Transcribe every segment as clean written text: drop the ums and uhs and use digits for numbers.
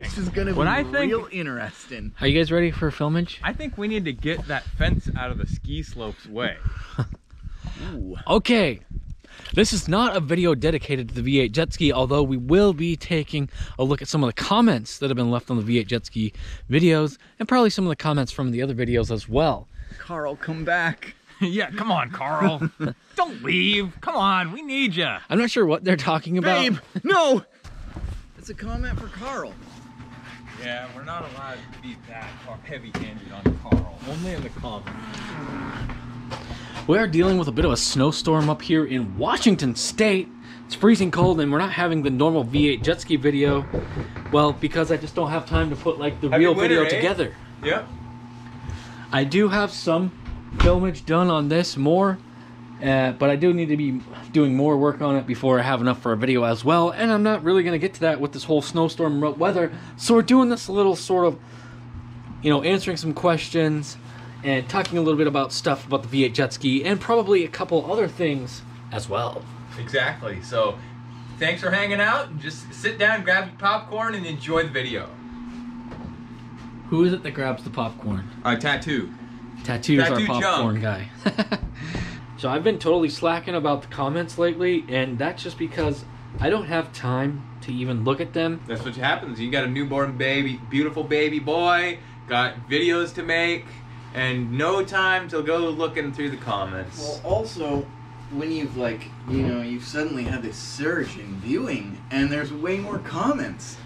This is gonna be real interesting. Are you guys ready for filmage? I think we need to get that fence out of the ski slope's way. Ooh. Okay, this is not a video dedicated to the V8 jet ski, although we will be taking a look at some of the comments that have been left on the V8 jet ski videos, and probably some of the comments from the other videos as well. Carl, come back. Yeah, come on, Carl. Don't leave. Come on, we need you. I'm not sure what they're talking about. Babe, no! It's a comment for Carl. Yeah, we're not allowed to be that heavy-handed on Carl. Only in the comments. We are dealing with a bit of a snowstorm up here in Washington State. It's freezing cold and we're not having the normal V8 jet ski video. Well, because I just don't have time to put like the real video together. Yep. I do have some filmage done on this more, but I do need to be doing more work on it before I have enough for a video as well. And I'm not really going to get to that with this whole snowstorm weather. So we're doing this a little sort of, you know, answering some questions and talking a little bit about stuff about the V8 jet ski and probably a couple other things as well. Exactly. So thanks for hanging out. Just sit down, grab your popcorn, and enjoy the video. Who is it that grabs the popcorn? Tattoo. Tattoo's our Tattoo popcorn junk. guy. So I've been totally slacking about the comments lately, and that's just because I don't have time to even look at them. That's what happens. You got a newborn baby, beautiful baby boy, got videos to make, and no time to go looking through the comments. Well, also, when you've you've suddenly had this surge in viewing, and there's way more comments.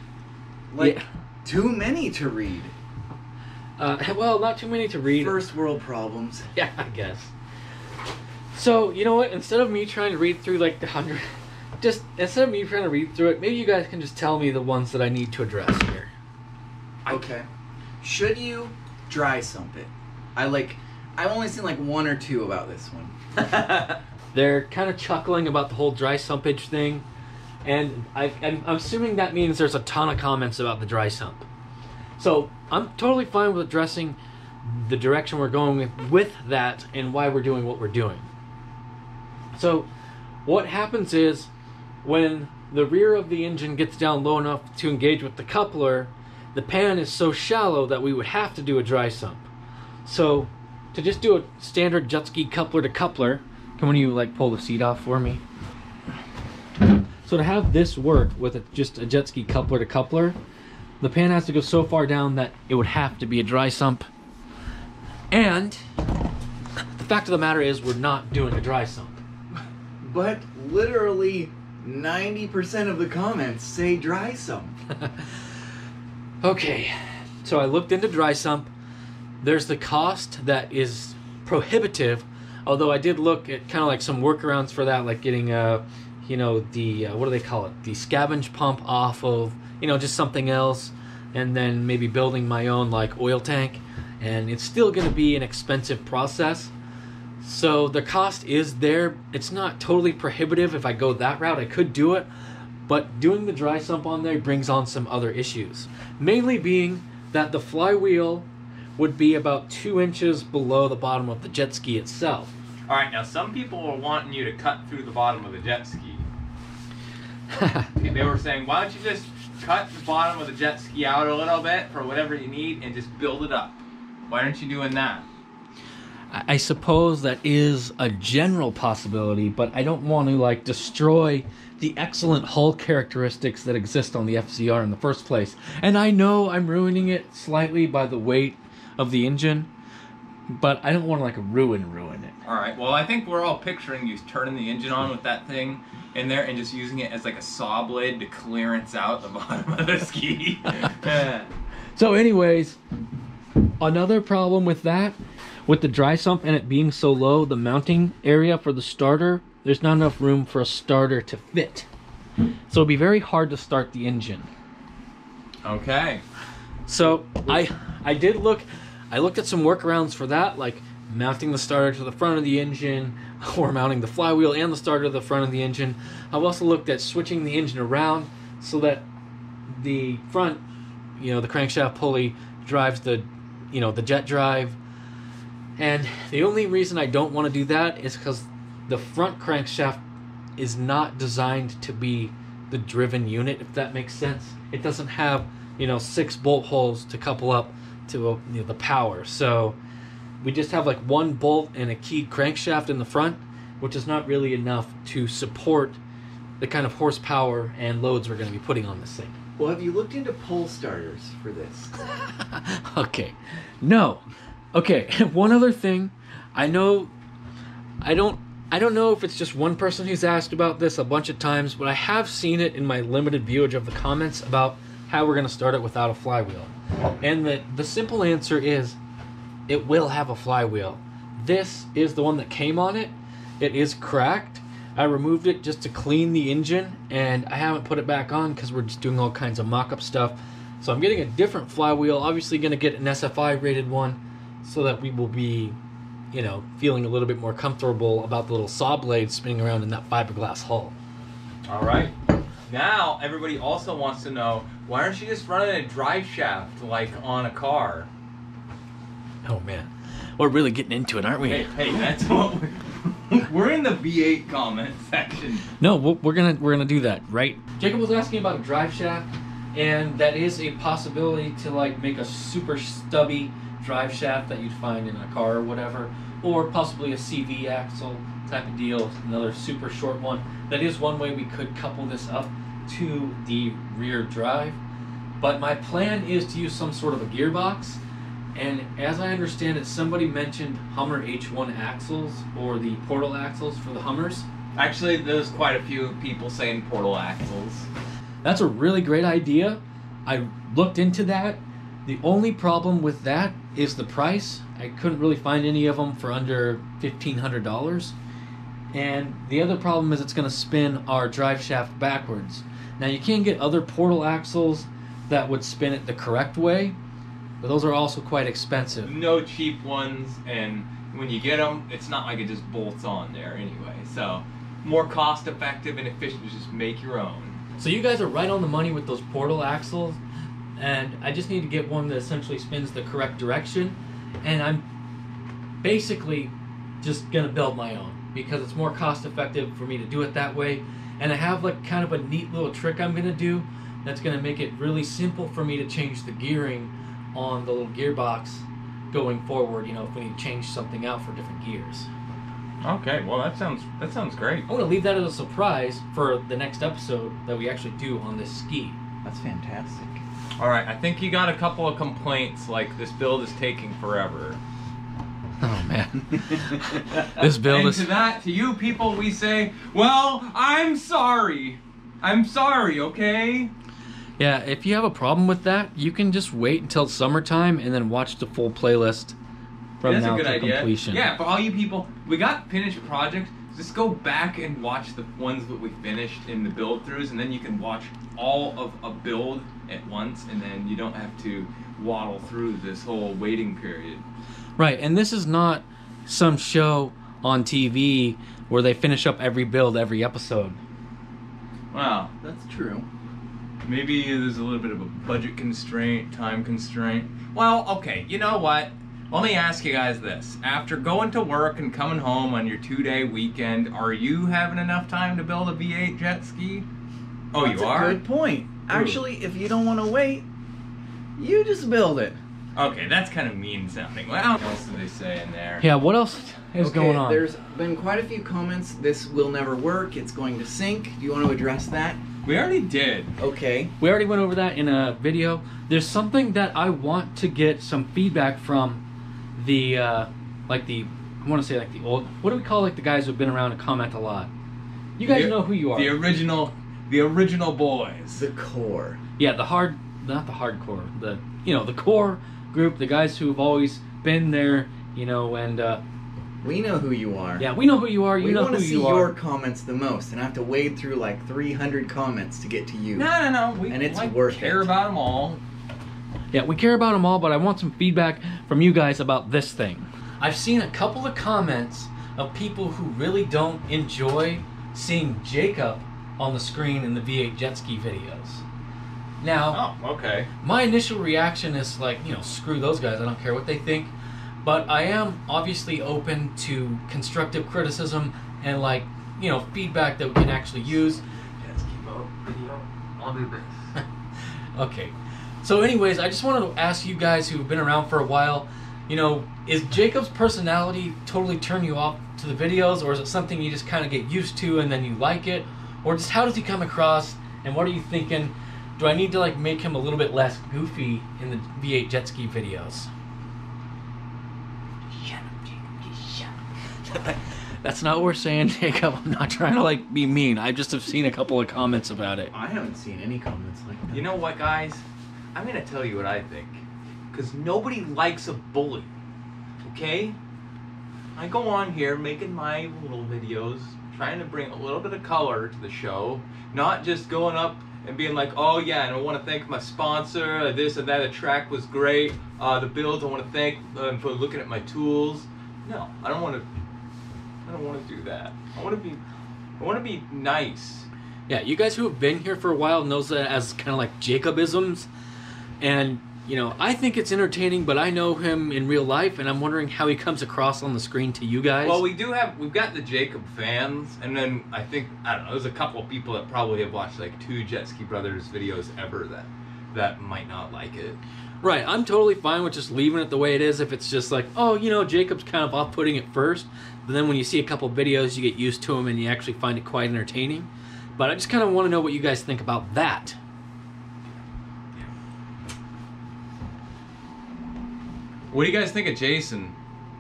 Like, too many to read. Well, not too many to read. First world problems. Yeah, I guess. So, you know what? Instead of me trying to read through like the 100, instead of me trying to read through it, maybe you guys can just tell me the ones that I need to address here. Okay. Should you dry sump it? I've only seen like one or two about this one. They're kind of chuckling about the whole dry sumpage thing, and I'm assuming that means there's a ton of comments about the dry sump. So I'm totally fine with addressing the direction we're going with that and why we're doing what we're doing. So what happens is when the rear of the engine gets down low enough to engage with the coupler, the pan is so shallow that we would have to do a dry sump. So to just do a standard jet ski coupler to coupler, can you like pull the seat off for me? So to have this work with just a jet ski coupler to coupler, the pan has to go so far down that it would have to be a dry sump. And the fact of the matter is we're not doing a dry sump. But literally 90% of the comments say dry sump. Okay, so I looked into dry sump. There's the cost that is prohibitive, although I did look at kind of like some workarounds for that, like getting you know, the what do they call it, the scavenge pump off of, you know, just something else, and then maybe building my own like oil tank. And it's still going to be an expensive process. So the cost is there. It's not totally prohibitive. If I go that route, I could do it. But doing the dry sump on there brings on some other issues. Mainly being that the flywheel would be about 2 inches below the bottom of the jet ski itself. All right, now some people are wanting you to cut through the bottom of the jet ski. They were saying, why don't you just cut the bottom of the jet ski out a little bit for whatever you need and just build it up? Why aren't you doing that? I suppose that is a general possibility, but I don't want to like destroy the excellent hull characteristics that exist on the FCR in the first place. And I know I'm ruining it slightly by the weight of the engine, but I don't want to like ruin it. All right, well, I think we're all picturing you turning the engine on with that thing in there and just using it as like a saw blade to clearance out the bottom of the ski. So anyways, another problem with that, with the dry sump and it being so low, the mounting area for the starter, there's not enough room for a starter to fit. So it'd be very hard to start the engine. Okay. So I looked at some workarounds for that, like mounting the starter to the front of the engine, or mounting the flywheel and the starter to the front of the engine. I've also looked at switching the engine around so that the front, you know, the crankshaft pulley drives the, you know, the jet drive. And the only reason I don't want to do that is because the front crankshaft is not designed to be the driven unit, if that makes sense. It doesn't have you know, 6 bolt holes to couple up to you know, the power. So we just have like 1 bolt and a keyed crankshaft in the front, which is not really enough to support the kind of horsepower and loads we're going to be putting on this thing. Well, have you looked into pole starters for this? Okay. No. Okay, one other thing. I don't know if it's just one person who's asked about this a bunch of times, but I have seen it in my limited viewage of the comments about how we're going to start it without a flywheel. And the simple answer is it will have a flywheel. This is the one that came on it. It is cracked. I removed it just to clean the engine, and I haven't put it back on because we're just doing all kinds of mock-up stuff. So I'm getting a different flywheel, obviously going to get an SFI rated one so that we will be, you know, feeling a little bit more comfortable about the little saw blade spinning around in that fiberglass hull. All right. Now, everybody also wants to know, why aren't you just running a drive shaft like on a car? Oh, man. We're really getting into it, aren't we? Hey, that's what we're in the V8 comment section. No, we're gonna do that, right? Jacob was asking about a drive shaft, and that is a possibility to like make a super stubby drive shaft that you'd find in a car or whatever, or possibly a CV axle type of deal, another super short one. That is one way we could couple this up to the rear drive. But my plan is to use some sort of a gearbox. And as I understand it, somebody mentioned Hummer H1 axles or the portal axles for the Hummers. Actually, there's quite a few people saying portal axles. That's a really great idea. I looked into that. The only problem with that is the price. I couldn't really find any of them for under $1,500. And the other problem is it's going to spin our drive shaft backwards. Now you can get other portal axles that would spin it the correct way, but those are also quite expensive. No cheap ones, and when you get them, it's not like it just bolts on there anyway. So more cost effective and efficient to just make your own. So you guys are right on the money with those portal axles, and I just need to get one that essentially spins the correct direction, and I'm basically just gonna build my own because it's more cost effective for me to do it that way. And I have like kind of a neat little trick I'm gonna do that's gonna make it really simple for me to change the gearing on the little gearbox going forward, you know, if we need to change something out for different gears. Okay, well that sounds great. I'm gonna leave that as a surprise for the next episode that we actually do on this ski. That's fantastic. All right, I think you got a couple of complaints like this build is taking forever. Oh man. This build and is... to you people, we say, well, I'm sorry. I'm sorry, okay? Yeah, if you have a problem with that, you can just wait until summertime and then watch the full playlist from That's now a good to idea. completion. Yeah, for all you people, we got finished projects. Just go back and watch the ones that we finished in the build throughs, and then you can watch all of a build at once, and then you don't have to waddle through this whole waiting period. Right, and this is not some show on TV where they finish up every build every episode. Wow. That's true. Maybe there's a little bit of a budget constraint, time constraint. Well, okay, you know what? Let me ask you guys this. After going to work and coming home on your 2-day weekend, are you having enough time to build a V8 jet ski? Oh, That's you are? a good point. Actually, if you don't want to wait, you just build it. Okay, that's kind of mean sounding. What else did they say in there? Yeah, what else is going on? There's been quite a few comments. This will never work. It's going to sink. Do you want to address that? We already did. Okay. We already went over that in a video. There's something that I want to get some feedback from the, I want to say like the old, what do we call like the guys who've been around and comment a lot? You guys know who you are. The original boys. The core. Yeah, not the hardcore, the core group, the guys who've always been there, and we know who you are. yeah, we know who you are. You know who you are. We want to see your comments the most, and I have to wade through like 300 comments to get to you. No. And it's worth it. care about them all. Yeah, we care about them all, but I want some feedback from you guys about this thing. I've seen a couple of comments of people who really don't enjoy seeing Jacob on the screen in the V8 jet ski videos. Now, Oh, okay. my initial reaction is like, screw those guys, I don't care what they think. But I am obviously open to constructive criticism and feedback that we can actually use. Jetski boat video. I'll do this. Okay. So anyways, I just wanted to ask you guys who've been around for a while, you know, is Jacob's personality totally turn you off to the videos, or is it something you just kind of get used to and then you like it? Or just how does he come across, and what are you thinking? Do I need to like make him a little bit less goofy in the V8 jet ski videos? Shut up, Jacob. Just shut up. That's not what we're saying, Jacob. I'm not trying to like be mean. I just have seen a couple of comments about it. I haven't seen any comments like that. You know what, guys? I'm gonna tell you what I think. Because nobody likes a bully. Okay? I go on here making my little videos, trying to bring a little bit of color to the show, not just going up and being like, oh yeah, and I want to thank my sponsor, this and that, the track was great, the builds, I want to thank them for looking at my tools. No, I don't want to do that. I want to be nice. Yeah, you guys who have been here for a while knows that as kind of like Jacobisms, and you know, I think it's entertaining, but I know him in real life, and I'm wondering how he comes across on the screen to you guys. Well, we've got the Jacob fans, and then I don't know, there's a couple of people that probably have watched like 2 JetSkibrothers videos ever that might not like it. Right, I'm totally fine with just leaving it the way it is if it's just like, oh, you know, Jacob's kind of off-putting at first, but then when you see a couple videos, you get used to him and you actually find it quite entertaining. But I just kind of want to know what you guys think about that. What do you guys think of Jason?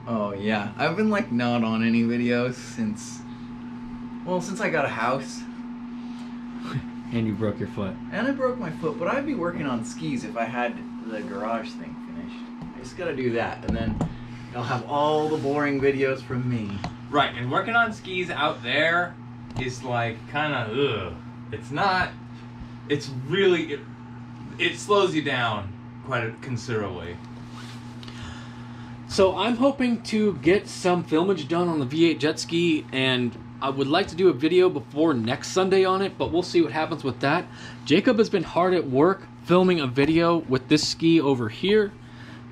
Oh yeah, I've been like not on any videos since I got a house. And you broke your foot. And I broke my foot, but I'd be working on skis if I had the garage thing finished. I just gotta do that, and then I'll have all the boring videos from me. Right, and working on skis out there is like kind of ugh. It's not. It's really it slows you down quite considerably. So I'm hoping to get some filmage done on the V8 jet ski, and I would like to do a video before next Sunday on it, but we'll see what happens with that. Jacob has been hard at work filming a video with this ski over here,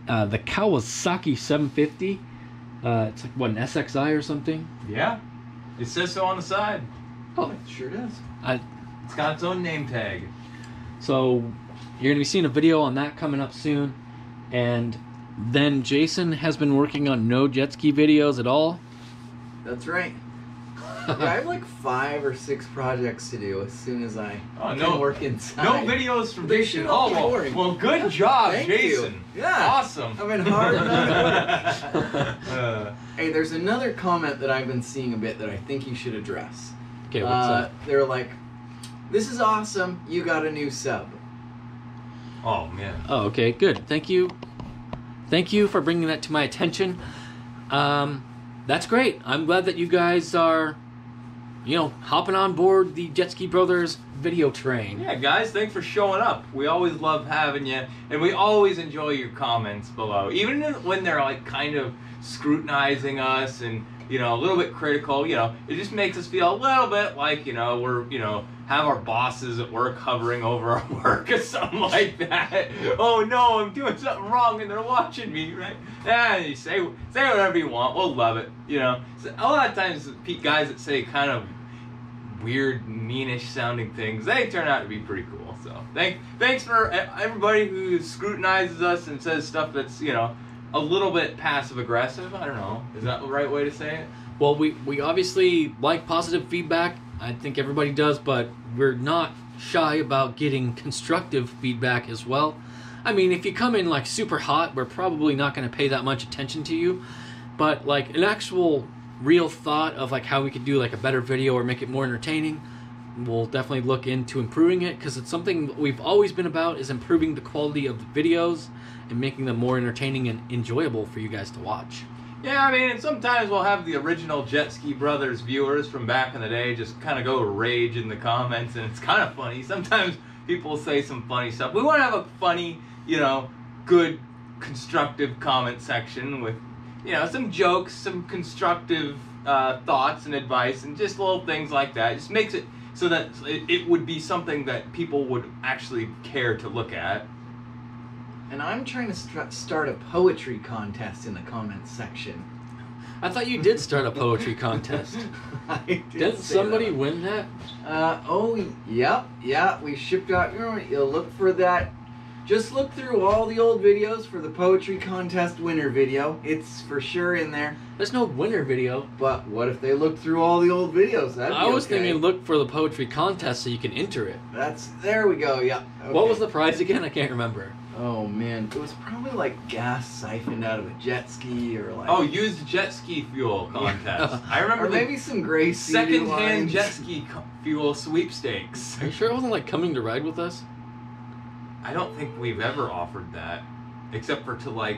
the Kawasaki 750. It's like, what, an SXI or something? Yeah, it says so on the side. Oh, it sure does. It's got its own name tag. So you're going to be seeing a video on that coming up soon, and then Jason has been working on no jet ski videos at all. That's right. Yeah, I have like 5 or 6 projects to do as soon as I can work inside. No videos from They Jason. should all be boring. Well, good job, Thank Jason. you. Yeah. Awesome. I've been hard on it. Hey, there's another comment that I've been seeing a bit that I think you should address. Okay, what's that? They're like, this is awesome, you got a new sub. Oh, man. Oh, okay, good. Thank you. Thank you for bringing that to my attention. That's great. I'm glad that you guys are, you know, hopping on board the Jetskibrothers video train. Yeah, guys, thanks for showing up. We always love having you, and we always enjoy your comments below. Even when they're, like, kind of scrutinizing us and, you know, a little bit critical, you know, it just makes us feel a little bit like, you know, we're, you know, have our bosses at work hovering over our work or something like that. Oh no, I'm doing something wrong and they're watching me, right? Yeah, you say whatever you want, we'll love it, you know. So a lot of times, guys that say kind of weird, meanish sounding things, they turn out to be pretty cool. So thanks for everybody who scrutinizes us and says stuff that's, you know, a little bit passive aggressive. I don't know. Is that the right way to say it? Well, we obviously like positive feedback. I think everybody does, but we're not shy about getting constructive feedback as well. I mean, if you come in like super hot, we're probably not going to pay that much attention to you. But like an actual real thought of like how we could do like a better video or make it more entertaining, we'll definitely look into improving it, because it's something we've always been about, is improving the quality of the videos and making them more entertaining and enjoyable for you guys to watch. Yeah, I mean, and sometimes we'll have the original Jetskibrothers viewers from back in the day just kind of go rage in the comments, and it's kind of funny. Sometimes people say some funny stuff. We want to have a funny, you know, good, constructive comment section with, you know, some jokes, some constructive thoughts and advice, and just little things like that. It just makes it so that it would be something that people would actually care to look at. And I'm trying to start a poetry contest in the comments section. I thought you did start a poetry contest. Didn't somebody win that? Yeah, we shipped out, you look for that Just look through all the old videos for the poetry contest winner video. It's for sure in there. There's no winner video. But what if they look through all the old videos? That'd be I was okay. thinking look for the poetry contest so you can enter it. There we go, yeah. Okay. What was the prize again? I can't remember. Oh man, it was probably like gas siphoned out of a jet ski or like... Oh, used jet ski fuel contest. I remember or maybe some gray second-hand jet ski fuel sweepstakes. Are you sure it wasn't like coming to ride with us? I don't think we've ever offered that, except for to like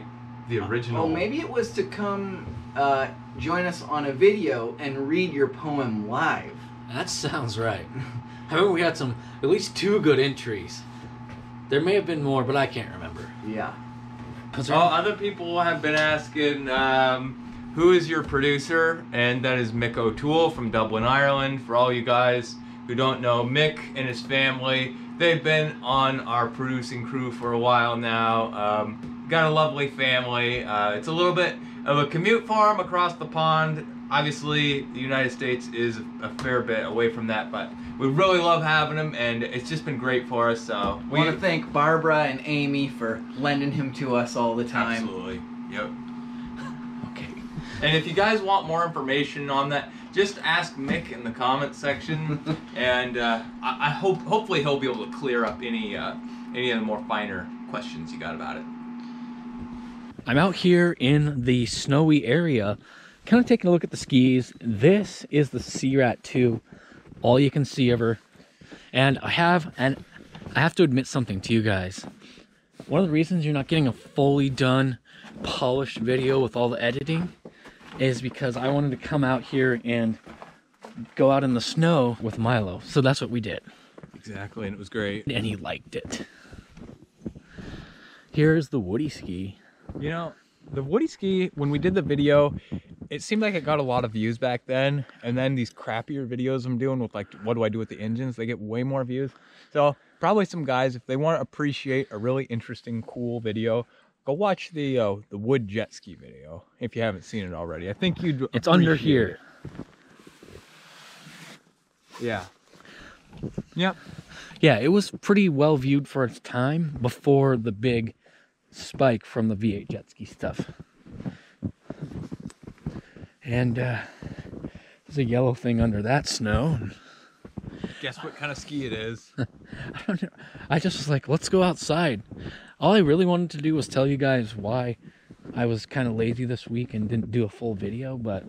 the original. Oh, maybe it was to come join us on a video and read your poem live. That sounds right. I remember we had at least 2 good entries. There may have been more, but I can't remember. Yeah. Other people have been asking, who is your producer? And that is Mick O'Toole from Dublin, Ireland. For all you guys who don't know, Mick and his family, they've been on our producing crew for a while now. Got a lovely family. It's a little bit of a commute for them across the pond. Obviously, the United States is a fair bit away from that, but we really love having him, and it's just been great for us. So we want to thank Barbara and Amy for lending him to us all the time. Absolutely. Yep. Okay. And if you guys want more information on that, just ask Mick in the comments section, and I hopefully he'll be able to clear up any of the more finer questions you got about it. I'm out here in the snowy area, kind of taking a look at the skis. This is the Sea Rat 2, all you can see ever. And I have to admit something to you guys. One of the reasons you're not getting a fully done, polished video with all the editing is because I wanted to come out here and go out in the snow with Milo. So that's what we did. Exactly, and it was great. And he liked it. Here's the Woody ski. You know, the Woody ski, when we did the video, it seemed like it got a lot of views back then. And then these crappier videos I'm doing with, like, what do I do with the engines, they get way more views. So probably some guys, if they want to appreciate a really interesting, cool video, go watch the wood jet ski video if you haven't seen it already. I think you'd It's under here. Yeah. Yep. Yeah, it was pretty well viewed for its time before the big spike from the V8 jet ski stuff. And there's a yellow thing under that snow. Guess what kind of ski it is? I don't know. I just was like, let's go outside. All I really wanted to do was tell you guys why I was kind of lazy this week and didn't do a full video, but...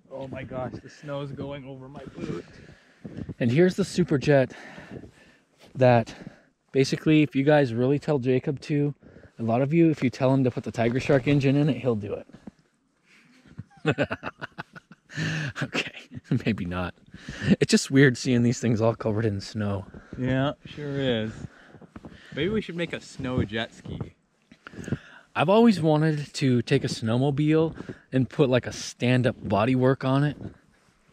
Oh my gosh, the snow's going over my boot. And here's the Superjet that basically, if you guys really tell Jacob to, a lot of you, if you tell him to put the Tiger Shark engine in it, he'll do it. Okay, maybe not. It's just weird seeing these things all covered in snow. Yeah, sure is. Maybe we should make a snow jet ski. I've always wanted to take a snowmobile and put like a stand-up bodywork on it.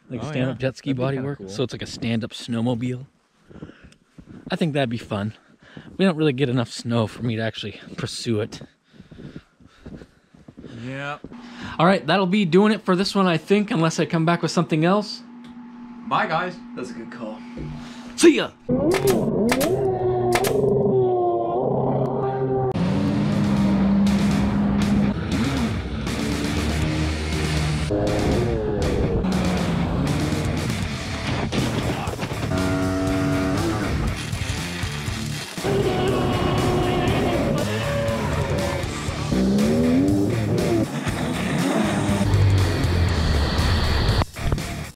Like a stand-up jet ski bodywork. Cool. So it's like a stand-up snowmobile. I think that'd be fun. We don't really get enough snow for me to actually pursue it. Yeah. All right, that'll be doing it for this one, I think, unless I come back with something else. Bye, guys. That's a good call. See ya!